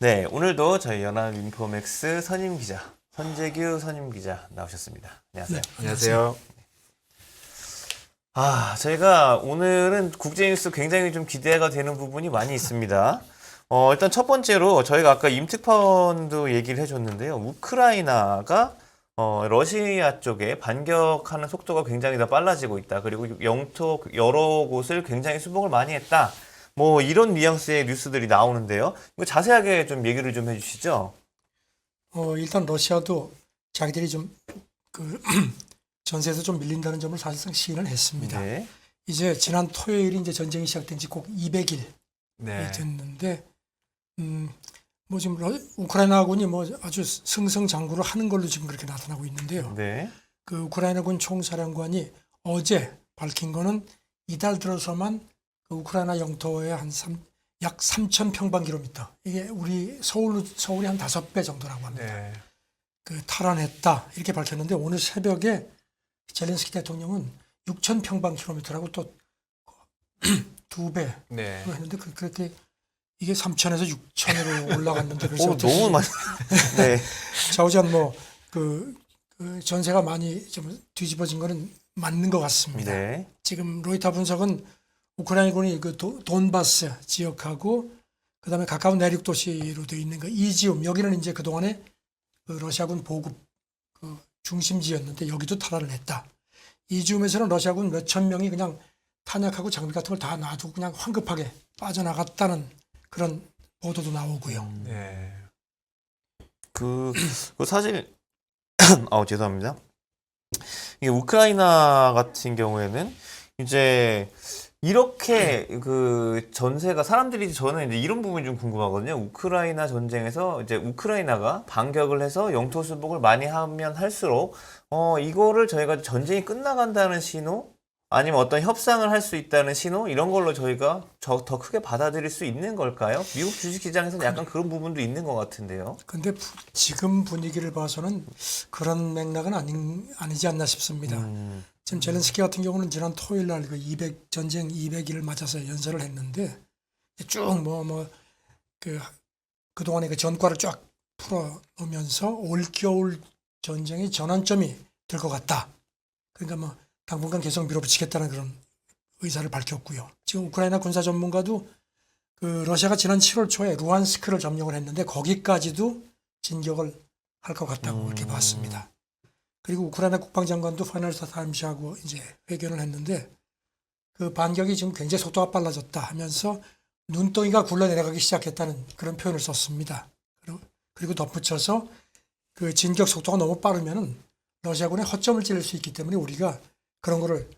네, 오늘도 저희 연합인포맥스 선임 기자, 선재규 선임 기자 나오셨습니다. 안녕하세요. 안녕하세요. 저희가 오늘은 국제뉴스 굉장히 좀 기대가 되는 부분이 많이 있습니다. 일단 첫 번째로 저희가 아까 임특파원도 얘기를 해줬는데요. 우크라이나가 러시아 쪽에 반격하는 속도가 굉장히 더 빨라지고 있다. 그리고 영토 여러 곳을 굉장히 수복을 많이 했다. 뭐 이런 뉘앙스의 뉴스들이 나오는데요. 이거 자세하게 좀 얘기를 좀 해주시죠. 일단 러시아도 자기들이 좀 전세에서 좀 밀린다는 점을 사실상 시인을 했습니다. 네. 이제 지난 토요일이 이제 전쟁이 시작된 지 곧 200일이 네. 됐는데, 뭐 지금 우크라이나군이 뭐 아주 승승장구를 하는 걸로 지금 그렇게 나타나고 있는데요. 네. 그 우크라이나군 총사령관이 어제 밝힌 거는 이달 들어서만 그 우크라이나 영토의 약 3,000평방킬로미터, 이게 우리 서울이 한 5배 정도라고 합니다. 네. 그 탈환했다 이렇게 밝혔는데, 오늘 새벽에 젤렌스키 대통령은 6,000평방킬로미터라고 또 2배로 네. 했는데, 그렇게 이게 3,000에서 6,000으로 올라갔는데 그래서 너무 많이. 네. 좌우지간 그 전세가 많이 좀 뒤집어진 거는 맞는 것 같습니다. 네. 지금 로이터 분석은 우크라이나군이 그 돈바스 지역하고 그다음에 가까운 내륙 도시로 되어 있는 그 이지움, 여기는 이제 그동안에 그 러시아군 보급 그 중심지였는데 여기도 탈환을 했다. 이지움에서는 러시아군 몇천 명이 그냥 탄약하고 장비 같은 걸 다 놔두고 그냥 황급하게 빠져나갔다는 그런 보도도 나오고요. 네. 그 사실, 죄송합니다. 이게 우크라이나 같은 경우에는 이제 이렇게 그 전세가 사람들이, 저는 이제 이런 부분이 좀 궁금하거든요. 우크라이나 전쟁에서 이제 우크라이나가 반격을 해서 영토 수복을 많이 하면 할수록 이거를 저희가 전쟁이 끝나간다는 신호, 아니면 어떤 협상을 할 수 있다는 신호, 이런 걸로 저희가 더 크게 받아들일 수 있는 걸까요? 미국 주식시장에서는 약간 그런 부분도 있는 것 같은데요. 근데 지금 분위기를 봐서는 그런 맥락은 아니지 않나 싶습니다. 지금 젤렌스키 같은 경우는 지난 토요일 날 그 전쟁 200일을 맞아서 연설을 했는데, 쭉 그동안의 그 전과를 쫙 풀어놓으면서 올겨울 전쟁의 전환점이 될 것 같다. 그러니까 뭐 당분간 계속 밀어붙이겠다는 그런 의사를 밝혔고요. 지금 우크라이나 군사 전문가도 그 러시아가 지난 7월 초에 루안스크를 점령을 했는데 거기까지도 진격을 할 것 같다고 그렇게 봤습니다. 그리고 우크라이나 국방장관도 파이널스타 타임즈하고 이제 회견을 했는데, 그 반격이 지금 굉장히 속도가 빨라졌다 하면서 눈덩이가 굴러 내려가기 시작했다는 그런 표현을 썼습니다. 그리고 덧붙여서 그 진격 속도가 너무 빠르면은 러시아군의 허점을 찌를 수 있기 때문에 우리가 그런 거를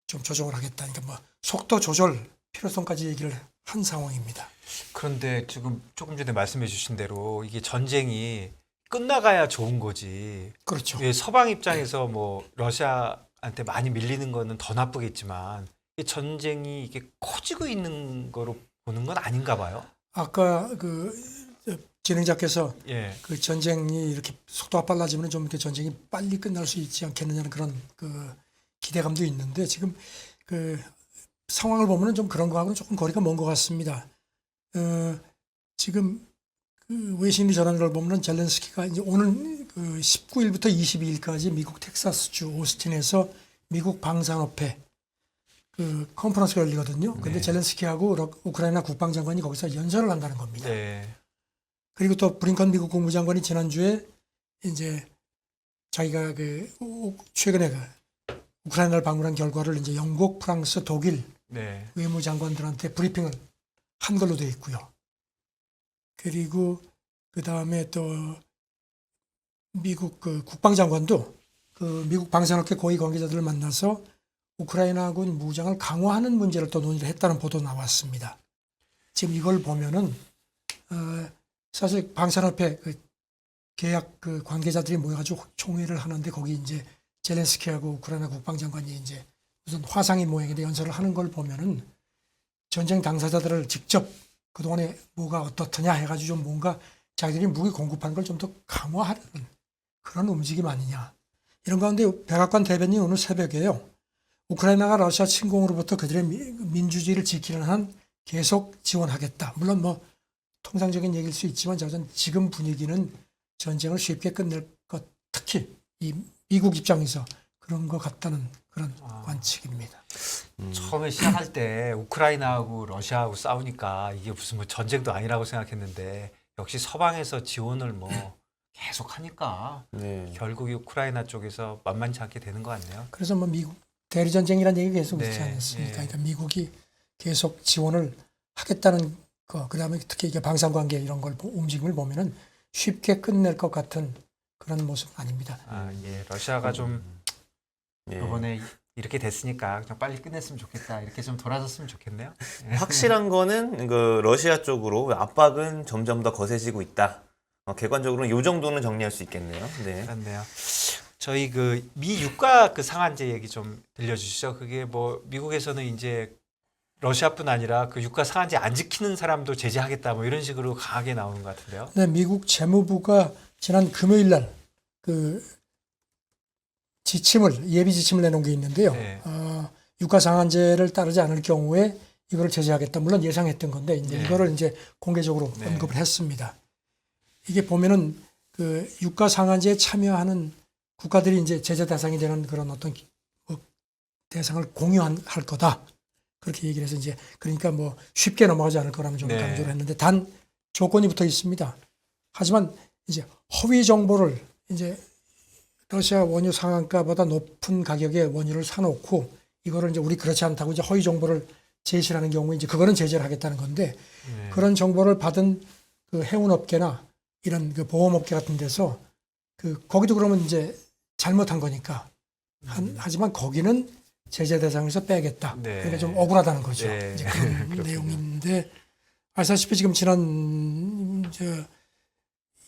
좀 조정을 하겠다. 그러니까 뭐 속도 조절 필요성까지 얘기를 한 상황입니다. 그런데 지금 조금 전에 말씀해 주신 대로 이게 전쟁이 끝나가야 좋은 거지. 그렇죠. 예, 서방 입장에서 뭐 러시아한테 많이 밀리는 거는 더 나쁘겠지만 이 전쟁이 이게 커지고 있는 거로 보는 건 아닌가 봐요. 아까 그 진행자께서 예. 그 전쟁이 이렇게 속도가 빨라지면 좀 이렇게 전쟁이 빨리 끝날 수 있지 않겠느냐는 그런 그 기대감도 있는데, 지금 그 상황을 보면은 좀 그런 거하고는 조금 거리가 먼 것 같습니다. 지금 그 외신이 전하는 걸 보면은 젤렌스키가 이제 오늘 그 19일부터 22일까지 미국 텍사스주 오스틴에서 미국 방산업회 그 컨퍼런스가 열리거든요. 근데 네. 젤렌스키하고 우크라이나 국방장관이 거기서 연설을 한다는 겁니다. 네. 그리고 또 브링컨 미국 국무장관이 지난주에 이제 자기가 그 최근에 그 우크라이나를 방문한 결과를 이제 영국, 프랑스, 독일 네. 외무장관들한테 브리핑을 한 걸로 되어 있고요. 그리고 그 다음에 또 미국 그 국방장관도 그 미국 방산업계 고위 관계자들을 만나서 우크라이나군 무장을 강화하는 문제를 또 논의를 했다는 보도 나왔습니다. 지금 이걸 보면은 사실 방산업회 그 계약 그 관계자들이 모여가지고 총회를 하는데, 거기 이제 젤렌스키하고 우크라이나 국방장관이 이제 무슨 화상인 모양인데 연설을 하는 걸 보면은 전쟁 당사자들을 직접 그동안에 뭐가 어떻더냐 해가지고 좀 뭔가 자기들이 무기 공급하는 걸 좀 더 강화하는 그런 움직임 아니냐. 이런 가운데 백악관 대변인이 오늘 새벽에요, 우크라이나가 러시아 침공으로부터 그들의 민주주의를 지키는 한 계속 지원하겠다. 물론 뭐 통상적인 얘기일 수 있지만 저는 지금 분위기는 전쟁을 쉽게 끝낼 것, 특히 이 미국 입장에서 그런 것 같다는 그런 관측입니다. 처음에 시작할 때 우크라이나하고 러시아하고 싸우니까 이게 무슨 뭐 전쟁도 아니라고 생각했는데 역시 서방에서 지원을 뭐 계속 하니까 네. 결국 이 우크라이나 쪽에서 만만치 않게 되는 것 같네요. 그래서 뭐 미국 대리전쟁이라는 얘기 계속 네, 있지 않았습니까? 예. 그러니까 미국이 계속 지원을 하겠다는 거, 그다음에 특히 이게 방산관계 이런 걸 움직임을 보면은 쉽게 끝낼 것 같은 그런 모습 아닙니다. 예, 러시아가 좀 예. 이번에 이렇게 됐으니까 그냥 빨리 끝냈으면 좋겠다. 이렇게 좀 돌아섰으면 좋겠네요. 확실한 거는 그 러시아 쪽으로 압박은 점점 더 거세지고 있다. 객관적으로는 이 정도는 정리할 수 있겠네요. 네. 그렇네요. 저희 그 미 유가 그 상한제 얘기 좀 들려주시죠. 그게 뭐 미국에서는 이제 러시아뿐 아니라 그 유가 상한제 안 지키는 사람도 제재하겠다 뭐 이런 식으로 강하게 나오는 것 같은데요. 네, 미국 재무부가 지난 금요일 날 그 예비 지침을 내놓은 게 있는데요. 네. 유가 상한제를 따르지 않을 경우에 이거를 제재하겠다. 물론 예상했던 건데 이제 네. 이거를 이제 공개적으로 네. 언급을 했습니다. 이게 보면은 그 유가 상한제에 참여하는 국가들이 이제 제재 대상이 되는 그런 어떤 대상을 공유할 거다. 그렇게 얘기를 해서 이제 그러니까 뭐 쉽게 넘어가지 않을 거라는 좀 네. 강조를 했는데 단 조건이 붙어 있습니다. 하지만 이제 허위 정보를 이제 러시아 원유 상한가보다 높은 가격의 원유를 사놓고 이거를 이제 우리 그렇지 않다고 이제 허위 정보를 제시하는 경우에 이제 그거는 제재를 하겠다는 건데 네. 그런 정보를 받은 그 해운업계나 이런 그 보험업계 같은 데서 그 거기도 그러면 이제 잘못한 거니까 하지만 거기는 제재 대상에서 빼겠다. 네. 그러니까 좀 억울하다는 거죠. 네. 이제 그런 그렇군요. 내용인데 아시다시피 지금 지난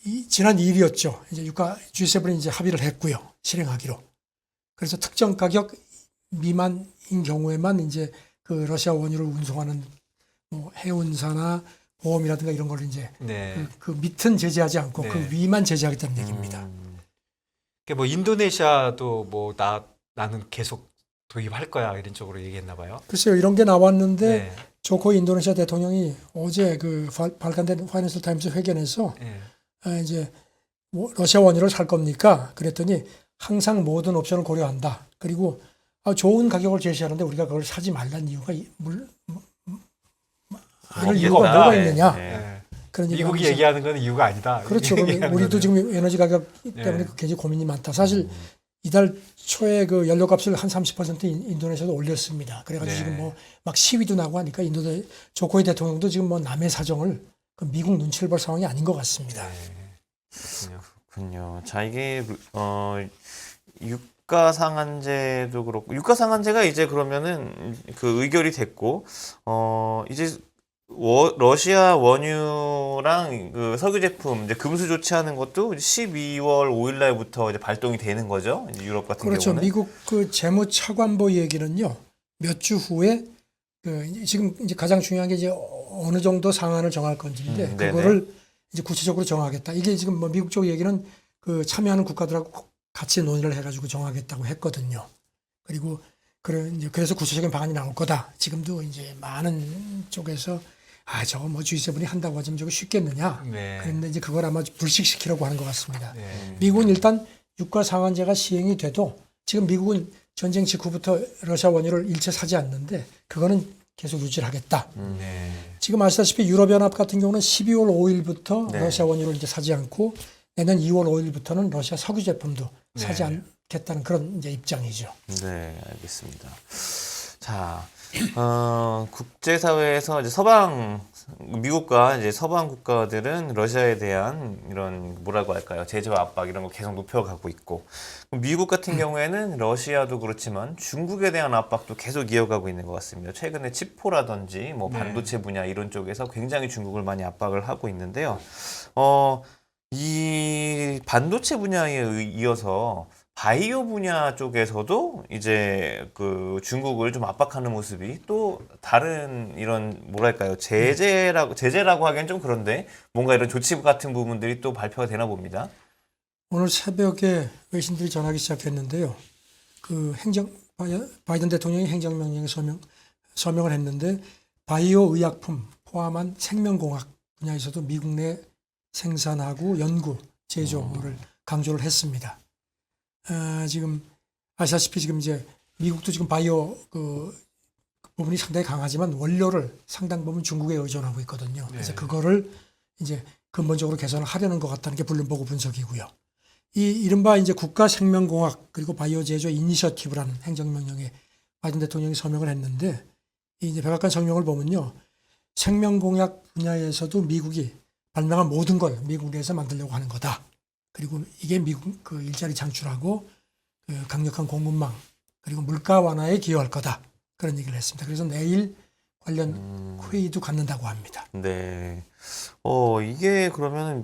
2일이었죠. 이제 유가 G7이 이제 합의를 했고요. 실행하기로. 그래서 특정 가격 미만인 경우에만 이제 그 러시아 원유를 운송하는 뭐 해운사나 보험이라든가 이런 걸 이제 네. 그 밑은 제재하지 않고 네. 그 위만 제재하겠다는 얘기입니다. 그게 뭐 인도네시아도 뭐 나는 계속 도입할 거야 이런 쪽으로 얘기했나 봐요. 글쎄요, 이런 게 나왔는데 네. 조코 인도네시아 대통령이 어제 그 발간된 파이낸셜 타임스 회견에서 네. 이제 뭐 러시아 원유를 살 겁니까? 그랬더니 항상 모든 옵션을 고려한다. 그리고 좋은 가격을 제시하는데 우리가 그걸 사지 말라는 이유가 이럴 이유가 없겠다. 뭐가 네. 있느냐? 네. 네. 그런 얘기를 미국이 하면서 얘기하는 건 이유가 아니다. 그렇죠. 이렇게 얘기하는 우리도 거네요. 지금 에너지 가격 때문에 네. 굉장히 고민이 많다. 사실 이달 초에 그 연료값을 한 30% 인도네시아도 올렸습니다. 그래가지고 네. 지금 뭐 막 시위도 나고 하니까 조코이 대통령도 지금 뭐 남의 사정을 그 미국 눈치를 볼 상황이 아닌 것 같습니다. 네. 그렇군요. 그렇군요. 자, 이게 유가 상한제도 그렇고 유가 상한제가 이제 그러면은 그 의결이 됐고 이제 러시아 원유랑 그 석유 제품 이제 금수 조치하는 것도 12월 5일 날부터 이제 발동이 되는 거죠. 이제 유럽 같은 그렇죠. 경우는. 미국 그 재무차관보 얘기는요. 몇 주 후에 그 지금 이제 가장 중요한 게 이제 어느 정도 상한을 정할 건지인데 네네. 그거를 이제 구체적으로 정하겠다. 이게 지금 뭐 미국 쪽 얘기는 그 참여하는 국가들하고 같이 논의를 해가지고 정하겠다고 했거든요. 그리고 그래서 구체적인 방안이 나올 거다. 지금도 이제 많은 쪽에서 저거 뭐 G7이 한다고 하지만 저거 쉽겠느냐. 네. 그런데 이제 그걸 아마 불식시키려고 하는 것 같습니다. 네. 미국은 일단 유가 상한제가 시행이 돼도 지금 미국은 전쟁 직후부터 러시아 원유를 일체 사지 않는데 그거는 계속 유지를 하겠다. 네. 지금 아시다시피 유럽연합 같은 경우는 12월 5일부터 네. 러시아 원유를 이제 사지 않고 내년 2월 5일부터는 러시아 석유 제품도 사지 네. 않겠다는 그런 이제 입장이죠. 네, 알겠습니다. 자, 국제사회에서 이제 미국과 이제 서방 국가들은 러시아에 대한 이런 뭐라고 할까요? 제재와 압박 이런 거 계속 높여가고 있고, 미국 같은 경우에는 러시아도 그렇지만 중국에 대한 압박도 계속 이어가고 있는 것 같습니다. 최근에 치포라든지 뭐 네. 반도체 분야 이런 쪽에서 굉장히 중국을 많이 압박을 하고 있는데요. 이 반도체 분야에 이어서 바이오 분야 쪽에서도 이제 그 중국을 좀 압박하는 모습이 또 다른 이런 뭐랄까요 제재라고 하기엔 좀 그런데 뭔가 이런 조치 같은 부분들이 또 발표가 되나 봅니다. 오늘 새벽에 외신들이 전하기 시작했는데요. 그 바이든 대통령이 행정명령에 서명을 했는데 바이오 의약품 포함한 생명공학 분야에서도 미국 내 생산하고 연구, 제조를 강조를 했습니다. 지금 아시다시피 지금 이제 미국도 지금 바이오 그 부분이 상당히 강하지만 원료를 상당 부분 중국에 의존하고 있거든요. 그래서 네. 그거를 이제 근본적으로 개선을 하려는 것 같다는 게 블룸버그 분석이고요. 이 이른바 이제 국가생명공학 그리고 바이오 제조 이니셔티브라는 행정명령에 바이든 대통령이 서명을 했는데 이 이제 백악관 성명을 보면요. 생명공학 분야에서도 미국이 발명한 모든 걸 미국 내에서 만들려고 하는 거다. 그리고 이게 미국 그 일자리 창출하고 그 강력한 공급망 그리고 물가 완화에 기여할 거다. 그런 얘기를 했습니다. 그래서 내일 관련 회의도 갖는다고 합니다. 네. 이게 그러면은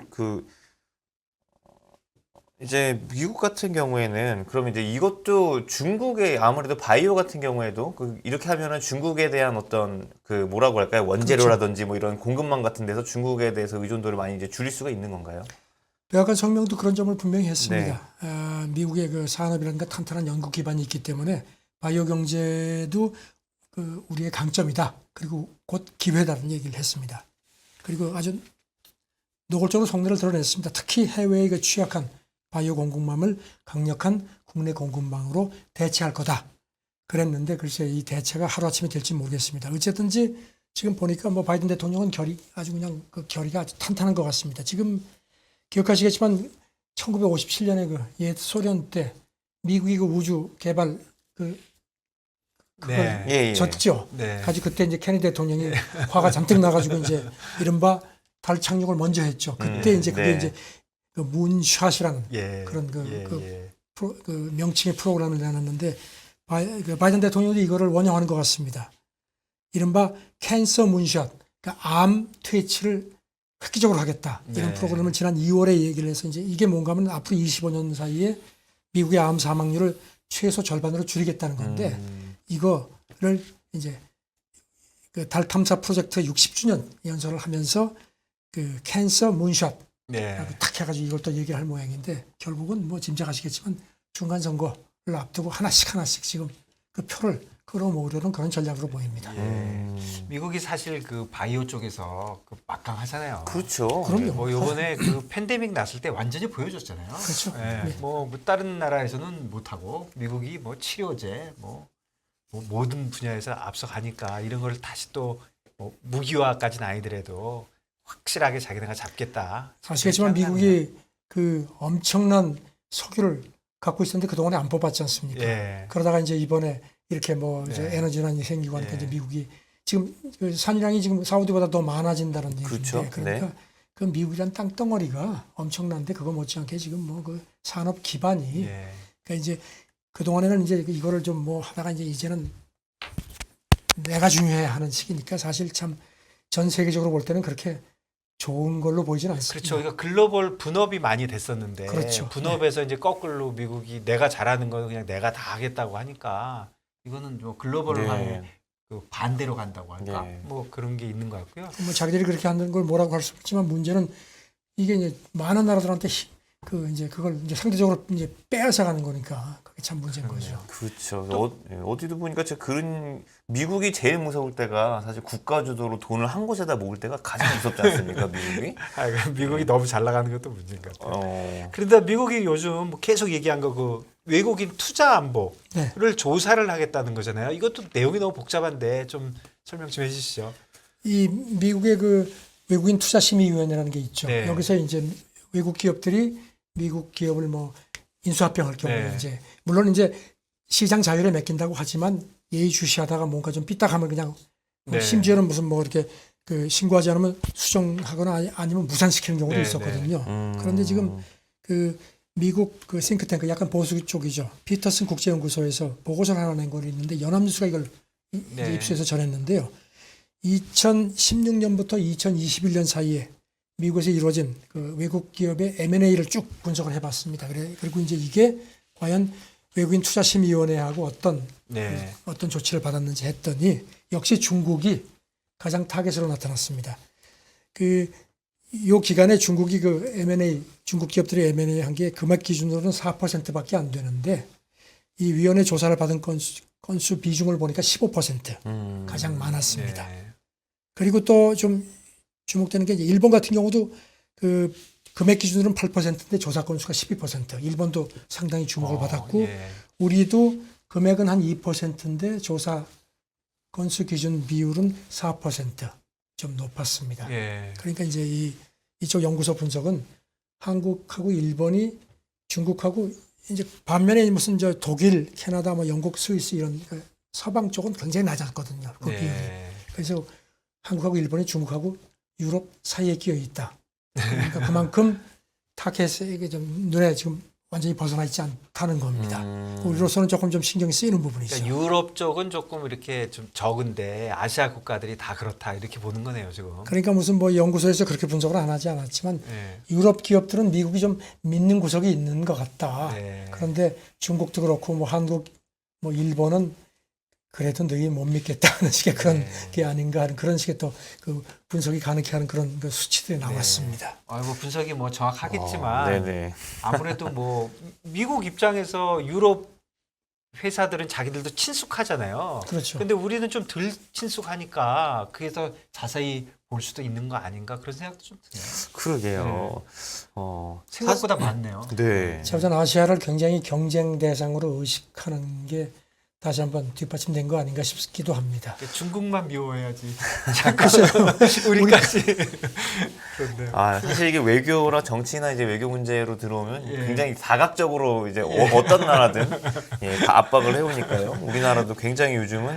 이제 미국 같은 경우에는 그럼 이제 이것도 중국의 아무래도 바이오 같은 경우에도 이렇게 하면은 중국에 대한 어떤 뭐라고 할까요? 원재료라든지 뭐 이런 공급망 같은 데서 중국에 대해서 의존도를 많이 이제 줄일 수가 있는 건가요? 백악관 성명도 그런 점을 분명히 했습니다. 미국의 그 산업이라든가 탄탄한 연구 기반이 있기 때문에 바이오 경제도 우리의 강점이다. 그리고 곧 기회다라는 얘기를 했습니다. 그리고 아주 노골적으로 속내를 드러냈습니다. 특히 해외에 그 취약한 바이오 공급망을 강력한 국내 공급망으로 대체할 거다. 그랬는데 글쎄 이 대체가 하루아침에 될지 모르겠습니다. 어쨌든지 지금 보니까 뭐 바이든 대통령은 아주 그냥 그 결의가 아주 탄탄한 것 같습니다. 지금 기억하시겠지만 1957년에 그 옛 소련 때 미국이 그 우주 개발 그걸 네. 예. 졌죠. 네. 가지고 그때 이제 케네디 대통령이 화가 잔뜩 나가지고 이제 이른바 달 착륙을 먼저 했죠. 그때 이제 그게 네. 이제 그 문샷이라는 예. 그런 예. 그 명칭의 프로그램을 내놨는데 바이든 대통령도 이거를 원형하는 것 같습니다. 이른바 캔서 문샷, 그러니까 암 퇴치를 획기적으로 하겠다. 이런 네. 프로그램을 지난 2월에 얘기를 해서 이제 이게 뭔가 하면 앞으로 25년 사이에 미국의 암 사망률을 최소 절반으로 줄이겠다는 건데 이거를 이제 그 달 탐사 프로젝트 60주년 연설을 하면서 그 캔서 문샷 네. 라고 탁 해가지고 이걸 또 얘기를 할 모양인데 결국은 뭐 짐작하시겠지만 중간 선거를 앞두고 하나씩 지금 그 표를 끌어모으려는 그런 전략으로 보입니다. 예. 미국이 사실 그 바이오 쪽에서 그 막강하잖아요. 그렇죠. 그럼요. 뭐 요번에 그 팬데믹 났을 때 완전히 보여줬잖아요. 그렇죠. 예. 네. 뭐 다른 나라에서는 못하고 미국이 뭐 치료제 뭐 모든 분야에서 앞서가니까 이런 걸 다시 또뭐 무기화까지는 아니더라도 확실하게 자기네가 잡겠다. 아시겠지만 미국이 그 엄청난 석유를 갖고 있었는데 그동안에 안 뽑았지 않습니까? 예. 그러다가 이제 이번에 이렇게 뭐 이제 네. 에너지난이 생기고 하니까 네. 이제 미국이 지금 그 산유량이 지금 사우디보다 더 많아진다는 얘기인데 그렇죠. 그러니까 네. 그 미국이란 땅덩어리가 엄청난데 그거 못지않게 지금 뭐 그 산업 기반이 예. 그러니까 이제 그동안에는 이제 이거를 좀 뭐 하다가 이제는 내가 중요해 하는 시기니까 사실 참 전 세계적으로 볼 때는 그렇게 좋은 걸로 보이지는 않습니다. 그렇죠. 그러니까 글로벌 분업이 많이 됐었는데 그렇죠. 분업에서 이제 거꾸로 미국이 내가 잘하는 건 그냥 내가 다 하겠다고 하니까 이거는 뭐 글로벌화의 그 반대로 간다고 할까? 네. 뭐 그런 게 있는 것 같고요. 뭐 자기들이 그렇게 하는 걸 뭐라고 할 수 없지만 문제는 이게 이제 많은 나라들한테 이제 그걸 이제 상대적으로 이제 빼앗아 가는 거니까 그게 참 문제인 거죠. 그렇죠. 어디도 보니까 미국이 제일 무서울 때가 사실 국가 주도로 돈을 한 곳에다 모을 때가 가장 무섭지 않습니까, 미국이? 미국이 너무 잘 나가는 것도 문제인 것 같아요. 어, 그런데 미국이 요즘 뭐 계속 얘기한 거 그 외국인 투자 안보를 네. 조사를 하겠다는 거잖아요. 이것도 내용이 너무 복잡한데 좀 설명 좀 해주시죠. 이 미국의 그 외국인 투자 심의위원회라는 게 있죠. 네. 여기서 이제 외국 기업들이 미국 기업을 뭐 인수합병할 경우에 네. 이제 물론 이제 시장 자율에 맡긴다고 하지만 예의주시하다가 뭔가 좀 삐딱하면 그냥 뭐 네. 심지어는 무슨 뭐 이렇게 그 신고하지 않으면 수정하거나 아니면 무산시키는 경우도 네, 있었거든요. 그런데 지금 그 미국 그 싱크탱크 약간 보수 쪽이죠. 피터슨 국제연구소에서 보고서를 하나 낸 거 있는데 연합뉴스가 이걸 이제 네. 입수해서 전했는데요. 2016년부터 2021년 사이에 미국에서 이루어진 그 외국 기업의 M&A를 쭉 분석을 해봤습니다. 그리고 이제 이게 과연 외국인 투자심의위원회하고 어떤 조치를 받았는지 했더니 역시 중국이 가장 타겟으로 나타났습니다. 요 기간에 중국이 그 M&A 중국 기업들이 M&A 한 게 금액 기준으로는 4%밖에 안 되는데 이 위원회 조사를 받은 건수 비중을 보니까 15% 가장 많았습니다. 네. 그리고 또 좀 주목되는 게 이제 일본 같은 경우도 그 금액 기준으로는 8%인데 조사 건수가 12%. 일본도 상당히 주목을 받았고 예. 우리도 금액은 한 2%인데 조사 건수 기준 비율은 4%좀 높았습니다. 예. 그러니까 이제 이쪽 연구소 분석은 한국하고 일본이 중국하고 이제 반면에 무슨 저 독일, 캐나다, 뭐 영국, 스위스 이런 그 서방 쪽은 굉장히 낮았거든요. 그 비율이. 예. 그래서 한국하고 일본이 중국하고 유럽 사이에 끼어 있다. 그러니까 그만큼 타켓에게 좀 눈에 지금 완전히 벗어나 있지 않다는 겁니다. 우리로서는 조금 좀 신경이 쓰이는 부분이죠. 그러니까 유럽 쪽은 조금 이렇게 좀 적은데 아시아 국가들이 다 그렇다 이렇게 보는 거네요 지금. 그러니까 무슨 뭐 연구소에서 그렇게 분석을 안 하지 않았지만 예. 유럽 기업들은 미국이 좀 믿는 구석이 있는 것 같다. 예. 그런데 중국도 그렇고 뭐 한국, 뭐 일본은 그래도 너희 못 믿겠다 하는 식의 그런 네. 게 아닌가 하는 그런 식의 또 그 분석이 가능케 하는 그런 그 수치들이 나왔습니다. 아이고 분석이 뭐 정확하겠지만 네네. 아무래도 뭐 미국 입장에서 유럽 회사들은 자기들도 친숙하잖아요. 그렇죠. 근데 우리는 좀 덜 친숙하니까 그래서 자세히 볼 수도 있는 거 아닌가 그런 생각도 좀 드네요. 그러게요. 생각보다 많네요. 네. 자, 우선 아시아를 굉장히 경쟁 대상으로 의식하는 게 다시 한번 뒷받침된 거 아닌가 싶기도 합니다. 중국만 미워해야지. 자꾸 우리까지. 그런데요. 아, 사실 이게 외교나 정치나 이제 외교 문제로 들어오면 예. 굉장히 다각적으로 이제 어떤 나라든 예, 다 압박을 해오니까요. 우리나라도 굉장히 요즘은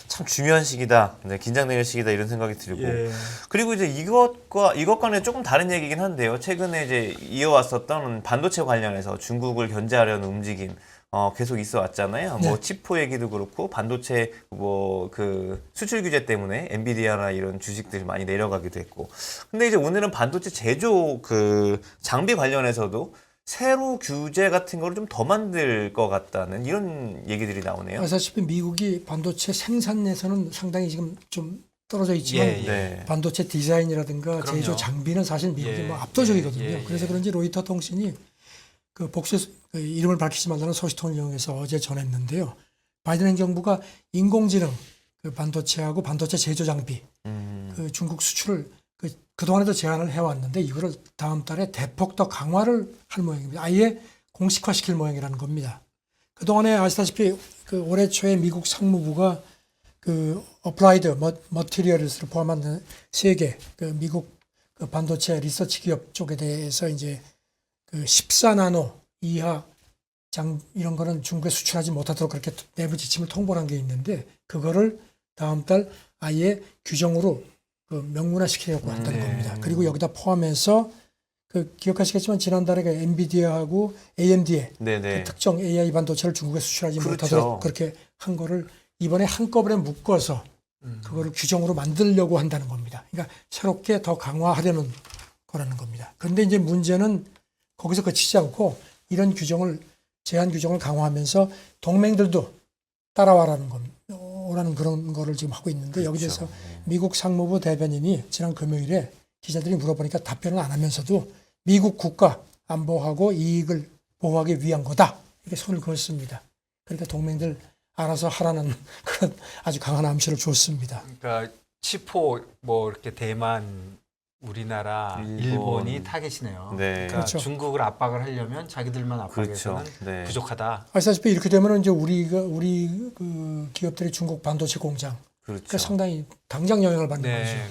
참 중요한 시기다, 네, 긴장되는 시기다 이런 생각이 들고. 예. 그리고 이제 이것과는 조금 다른 얘기긴 한데요. 최근에 이제 이어왔었던 반도체 관련해서 중국을 견제하려는 움직임. 계속 있어 왔잖아요. 네. 뭐 치포 얘기도 그렇고 반도체 뭐 그 수출 규제 때문에 엔비디아나 이런 주식들이 많이 내려가기도 했고. 근데 이제 오늘은 반도체 제조 그 장비 관련해서도 새로 규제 같은 거를 좀 더 만들 것 같다는 이런 얘기들이 나오네요. 아시다시피 미국이 반도체 생산에서는 상당히 지금 좀 떨어져 있지만 예, 예. 네. 반도체 디자인이라든가 그럼요. 제조 장비는 사실 미국이 예, 뭐 압도적이거든요. 예, 예, 그래서 예. 그런지 로이터 통신이 그 그 이름을 밝히지 말라는 소식통을 이용해서 어제 전했는데요. 바이든 행정부가 인공지능, 그 반도체하고 반도체 제조 장비, 그 중국 수출을 그동안에도 제한을 해왔는데 이거를 다음 달에 대폭 더 강화를 할 모양입니다. 아예 공식화시킬 모양이라는 겁니다. 그동안에 아시다시피 그 올해 초에 미국 상무부가 그 어플라이드 머티리얼스를 포함한 세 개 그 미국 그 반도체 리서치 기업 쪽에 대해서 이제 그 14나노 이하 이런 거는 중국에 수출하지 못하도록 그렇게 내부 지침을 통보한 게 있는데 그거를 다음 달 아예 규정으로 그 명문화시키려고 한다는 겁니다. 그리고 여기다 포함해서 그 기억하시겠지만 지난달에 그 엔비디아하고 AMD의 네네. 그 특정 AI 반도체를 중국에 수출하지 그렇죠. 못하도록 그렇게 한 거를 이번에 한꺼번에 묶어서 그거를 규정으로 만들려고 한다는 겁니다. 그러니까 새롭게 더 강화하려는 거라는 겁니다. 그런데 이제 문제는 거기서 그치지 않고 이런 규정을 제한 규정을 강화하면서 동맹들도 따라와라는 겁니다. 오라는 그런 거를 지금 하고 있는데 여기 대해서 미국 상무부 대변인이 지난 금요일에 기자들이 물어보니까 답변을 안 하면서도 미국 국가 안보하고 이익을 보호하기 위한 거다 이렇게 손을 그었습니다. 그러니까 동맹들 알아서 하라는 그런 아주 강한 암시를 줬습니다. 그러니까 치포 뭐 이렇게 대만 우리나라 일본이 타겟이네요. 네. 그러니까 그렇죠. 중국을 압박을 하려면 자기들만 압박해서는 그렇죠. 네. 부족하다. 아시다시피 이렇게 되면 이제 우리 그 기업들이 중국 반도체 공장 그렇죠. 그러니까 상당히 당장 영향을 받는 거죠. 네.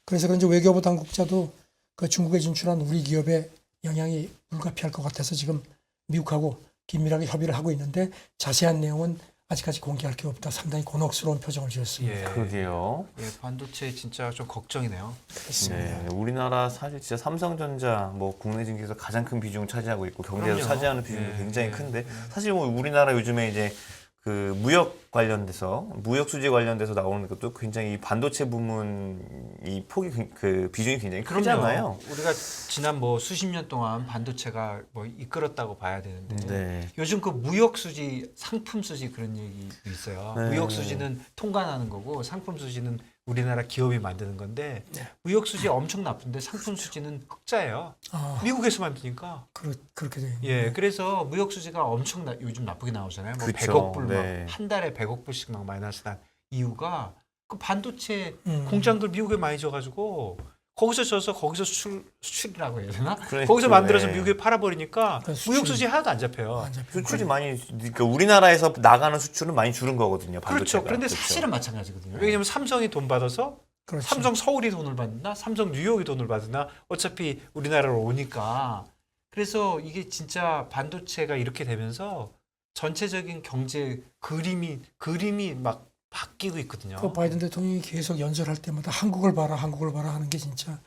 그래서 그런지 외교부 당국자도 그 중국에 진출한 우리 기업의 영향이 불가피할 것 같아서 지금 미국하고 긴밀하게 협의를 하고 있는데 자세한 내용은 아직까지 공개할 게 없다. 상당히 곤혹스러운 표정을 지었습니다. 예. 그러게요. 예, 반도체 진짜 좀 걱정이네요. 그렇습니다. 네, 우리나라 사실 진짜 삼성전자 뭐 국내 증기에서 가장 큰 비중을 차지하고 있고 경제에서 그럼요. 차지하는 비중이 예, 굉장히 예, 큰데 예. 사실 뭐 우리나라 요즘에 이제 그 무역 관련돼서 무역 수지 관련돼서 나오는 것도 굉장히 이 반도체 부문이 폭이 그 비중이 굉장히 크잖아요. 우리가 지난 뭐 수십 년 동안 반도체가 뭐 이끌었다고 봐야 되는데 네. 요즘 그 무역 수지, 상품 수지 그런 얘기도 있어요. 네. 무역 수지는 통관하는 거고 상품 수지는 우리나라 기업이 만드는 건데 무역 수지 엄청 나쁜데 상품 수지는 흑자예요. 아, 미국에서 만드니까. 그렇게 돼요. 예, 그래서 무역 수지가 엄청 요즘 나쁘게 나오잖아요. 뭐 그쵸. 100억 불, 네. 막 한 달에 100억 불씩 막 마이너스 난 이유가 그 반도체 음. 공장들 미국에 많이 져가지고 거기서 져서 거기서 수출이라고 해야 되나? 그러니까, 거기서 만들어서 네. 미국에 팔아버리니까 그러니까 무역 수지 하나도 안 잡혀요. 안 잡히고. 수출이 많이 그러니까 우리나라에서 나가는 수출은 많이 줄은 거거든요. 반도체가. 그렇죠. 그런데 그렇죠. 사실은 마찬가지거든요. 왜냐하면 삼성이 돈 받아서 그렇죠. 삼성 서울이 돈을 받나, 삼성 뉴욕이 돈을 받으나 어차피 우리나라로 오니까. 그래서 이게 진짜 반도체가 이렇게 되면서 전체적인 경제 그림이 막 바뀌고 있거든요. 그 바이든 대통령이 계속 연설할 때마다 한국을 봐라 하는 게 진짜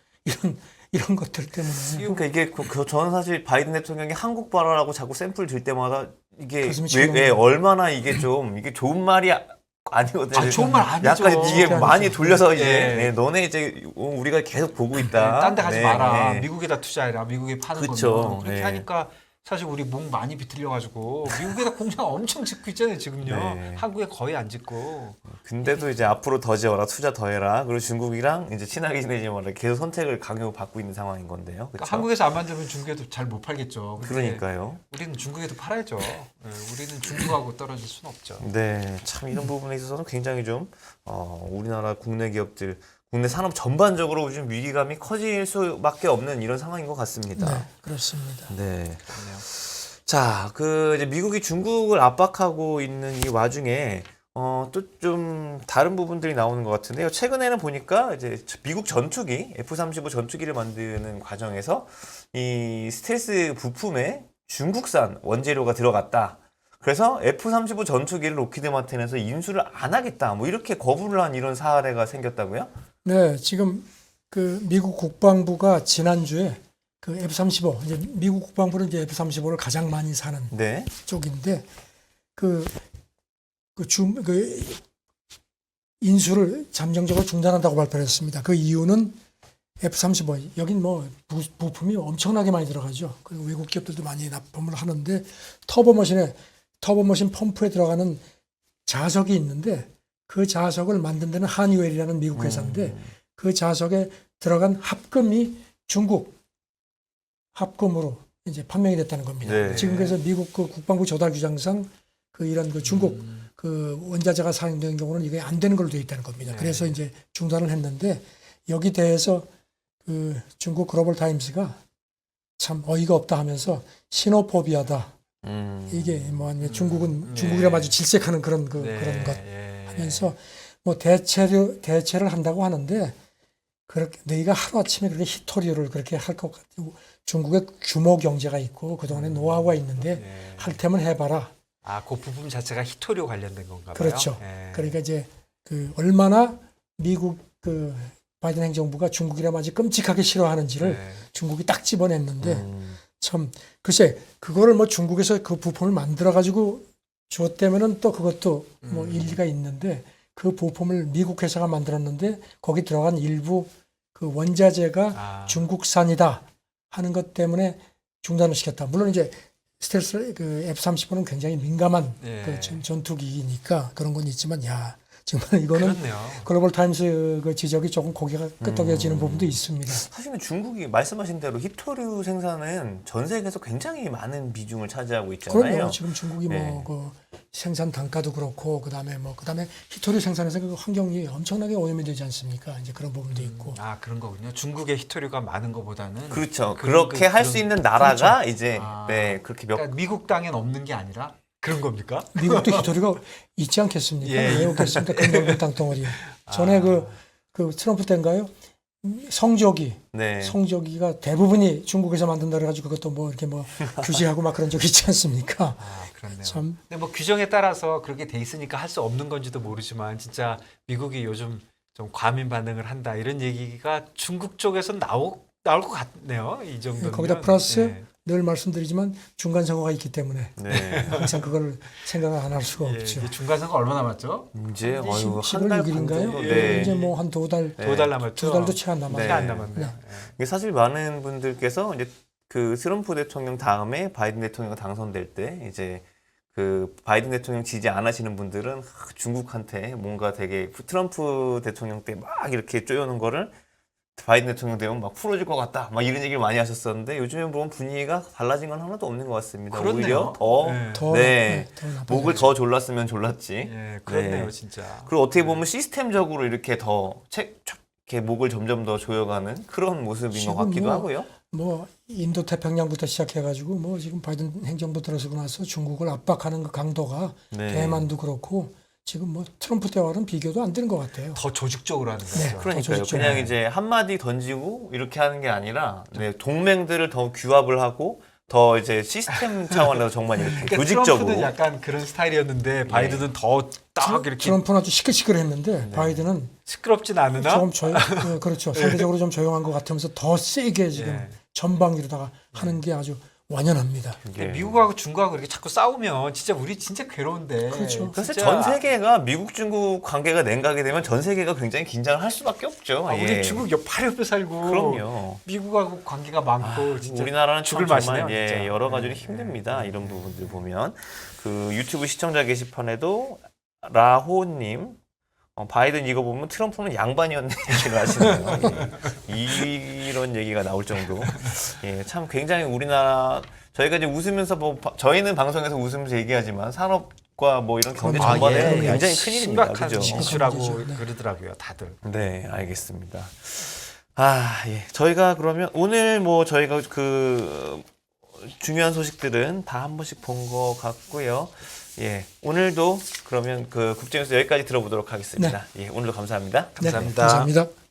이런 것들 때문에 그러니까 이게 저는 사실 바이든 대통령이 한국 발언하고 자꾸 샘플 들 때마다 이게 가슴이 왜 철렁해요. 얼마나 이게 좋은 말이 아니거든요. 아, 좋은 말 아니죠. 약간 이게 절대 많이 아니죠. 돌려서 이제 예. 네, 너네 이제 우리가 계속 보고 있다. 딴 데 가지 네, 마라. 네. 미국에다 투자해라. 미국에 파는 그쵸. 거면. 그렇게 네. 하니까 사실 우리 목 많이 비틀려가지고 미국에다 공장 엄청 짓고 있잖아요 지금요. 네. 한국에 거의 안 짓고. 근데도 이제 앞으로 더 지어라, 투자 더 해라. 그리고 중국이랑 이제 친하게 지내지 말라. 계속 선택을 강요받고 있는 상황인 건데요. 그러니까 그렇죠? 한국에서 안 만들면 중국에도 잘 못 팔겠죠. 근데 그러니까요. 우리는 중국에도 팔아야죠. 네, 우리는 중국하고 떨어질 수는 없죠. 네, 참 이런 부분에 있어서는 굉장히 좀 우리나라 국내 기업들, 국내 산업 전반적으로 좀 위기감이 커질 수밖에 없는 이런 상황인 것 같습니다. 네, 그렇습니다. 네. 그렇네요. 자, 이제 미국이 중국을 압박하고 있는 이 와중에 또 좀 다른 부분들이 나오는 것 같은데요. 최근에는 보니까 이제 미국 전투기 F-35 전투기를 만드는 과정에서 이 스텔스 부품에 중국산 원재료가 들어갔다. 그래서 F-35 전투기를 로키드 마틴에서 인수를 안 하겠다. 뭐 이렇게 거부를 한 이런 사례가 생겼다고요? 네, 지금 그 미국 국방부가 지난주에 그 F-35 이제 미국 국방부는 이제 F-35를 가장 많이 사는 네. 쪽인데 그 인수를 잠정적으로 중단한다고 발표를 했습니다. 그 이유는 F-35 여긴 뭐 부품이 엄청나게 많이 들어가죠. 그리고 외국 기업들도 많이 납품을 하는데 터보머신 펌프에 들어가는 자석이 있는데 그 자석을 만든 데는 한유엘이라는 미국 회사인데 그 자석에 들어간 합금이 중국 합금으로 이제 판명이 됐다는 겁니다. 네. 지금 그래서 미국 그 국방부 조달 규정상 그 이런 그 중국 그 원자재가 사용되는 경우는 이게 안 되는 걸로 되어 있다는 겁니다. 네. 그래서 이제 중단을 했는데 여기 대해서 그 중국 글로벌 타임스가 참 어이가 없다 하면서 시노포비아다. 이게 뭐 아니면 중국은 네. 중국이랑 아주 질색하는 그런 네, 그런 것 예. 하면서 뭐 대체를 한다고 하는데 그렇게 너희가 하루 아침에 그렇게 히토리를 그렇게 할 것 같고 중국의 규모 경제가 있고 그동안에 노하우가 있는데 예. 할 테면 해봐라. 아, 그 부품 자체가 히토리오 관련된 건가 봐요. 그렇죠. 예. 그러니까 이제 그 얼마나 미국 그 바이든 행정부가 중국이랑 아주 끔찍하게 싫어하는지를 예. 중국이 딱 집어냈는데 참 글쎄 그거를 뭐 중국에서 그 부품을 만들어 가지고 줬다면은 또 그것도 뭐 일리가 있는데 그 부품을 미국 회사가 만들었는데 거기 들어간 일부 그 원자재가 아. 중국산이다 하는 것 때문에 중단을 시켰다. 물론 이제 스텔스 그 F-35는 굉장히 민감한 예. 그 전투기니까 그런 건 있지만 야 정말 이거는 그렇네요. 글로벌 타임스 그 지적이 조금 고개가 끄덕여지는 부분도 있습니다. 사실은 중국이 말씀하신 대로 히토류 생산은 전 세계에서 굉장히 많은 비중을 차지하고 있잖아요. 그럼요. 지금 중국이 네. 뭐 그 생산 단가도 그렇고 그다음에 히토류 생산에서 그 환경이 엄청나게 오염이 되지 않습니까? 이제 그런 부분도 있고. 아, 그런 거군요. 중국의 히토류가 많은 것보다는 그렇죠. 그런 그렇게 할 수 있는 나라가 이제 아. 네 그렇게 몇 그러니까 미국 땅엔 없는 게 아니라 그런 겁니까? 미국도 히토류가 있지 않겠습니까? 예. 왜 없겠습니까? 큰 넓은 땅덩어리. 전에 그 트럼프 때인가요? 네. 성조기가 대부분이 중국에서 만든다 그래가지고 그것도 뭐 이렇게 뭐 규제하고 막 그런 적이 있지 않습니까? 아, 그렇네요. 참. 근데 뭐 규정에 따라서 그렇게 돼 있으니까 할 수 없는 건지도 모르지만 진짜 미국이 요즘 좀 과민 반응을 한다 이런 얘기가 중국 쪽에서 나올 것 같네요. 이 정도면. 거기다 플러스 예. 늘 말씀드리지만 중간 선거가 있기 때문에 네. 항상 그걸 생각을 안 할 수가 예, 없죠. 이게 중간선거 얼마 남았죠? 이제 어유 10월 한달 6일인가요? 네. 이제 뭐 한 두 달, 네. 2달 남았죠. 두 달도 채 안 남았어요. 채 안 남았네요. 네. 예. 이게 사실 많은 분들께서 이제 그 트럼프 대통령 다음에 바이든 대통령이 당선될 때 이제 그 바이든 대통령 지지 안 하시는 분들은 중국한테 뭔가 되게 트럼프 대통령 때 막 이렇게 쪼여놓은 거를 바이든 대통령 되면 막 풀어질 것 같다 막 이런 얘기를 많이 하셨었는데 요즘에 보면 분위기가 달라진 건 하나도 없는 것 같습니다. 그렇네요. 오히려 더 네. 더, 네. 더 나빠져요. 목을 더 졸랐으면 졸랐지. 예, 그렇네요, 네. 진짜. 그리고 어떻게 보면 시스템적으로 이렇게 더 이렇게 목을 점점 더 조여가는 그런 모습인 것 지금 같기도 뭐 하고요. 뭐 인도 태평양부터 시작해가지고 뭐 지금 바이든 행정부 들어서고 나서 중국을 압박하는 그 강도가 네. 대만도 그렇고 지금 뭐 트럼프 때와는 비교도 안 되는 것 같아요. 더 조직적으로 하는 거죠. 네. 그러니까요. 조직적으로. 그냥 이제 한마디 던지고 이렇게 하는 게 아니라 네, 동맹들을 더 규합을 하고 더 이제 시스템 차원에서 정말 이렇게 그러니까 조직적으로 트럼프는 약간 그런 스타일이었는데 바이든은 더 딱 이렇게 트럼프는 아주 시끌시끌했는데 바이든은 시끄럽진 않으나 조금 그렇죠. 상대적으로 좀 조용한 것 같으면서 더 세게 지금 예. 전방위로다가 하는 게 아주 완연합니다. 이게 미국하고 중국하고 이렇게 자꾸 싸우면 진짜 우리 진짜 괴로운데. 그렇죠. 사실 진짜 전 세계가 미국 중국 관계가 냉각이 되면 전 세계가 굉장히 긴장을 할 수밖에 없죠. 아, 예. 우리 중국 바로 옆에 살고 그럼요. 미국하고 관계가 많고 진짜 우리나라는 죽을 참 맛이네요, 정말 진짜. 여러 가지로 네. 힘듭니다. 이런 부분들 보면 그 유튜브 시청자 게시판에도 라호님 바이든 이거 보면 트럼프는 양반이었네 얘기를 하시네요. 예. 이런 얘기가 나올 정도. 예, 참 굉장히 우리나라 저희가 이제 웃으면서 뭐 저희는 방송에서 웃으면서 얘기하지만 산업과 뭐 이런 경제 아, 전반에 예. 굉장히 큰 일입니다. 심각한 그죠? 이슈라고 네. 그러더라고요, 다들. 네, 알겠습니다. 아, 예. 저희가 그러면 오늘 뭐 저희가 그 중요한 소식들은 다 한 번씩 본 것 같고요. 예. 오늘도 그러면 그 국제뉴스 여기까지 들어보도록 하겠습니다. 예. 오늘도 감사합니다. 네, 감사합니다. 감사합니다.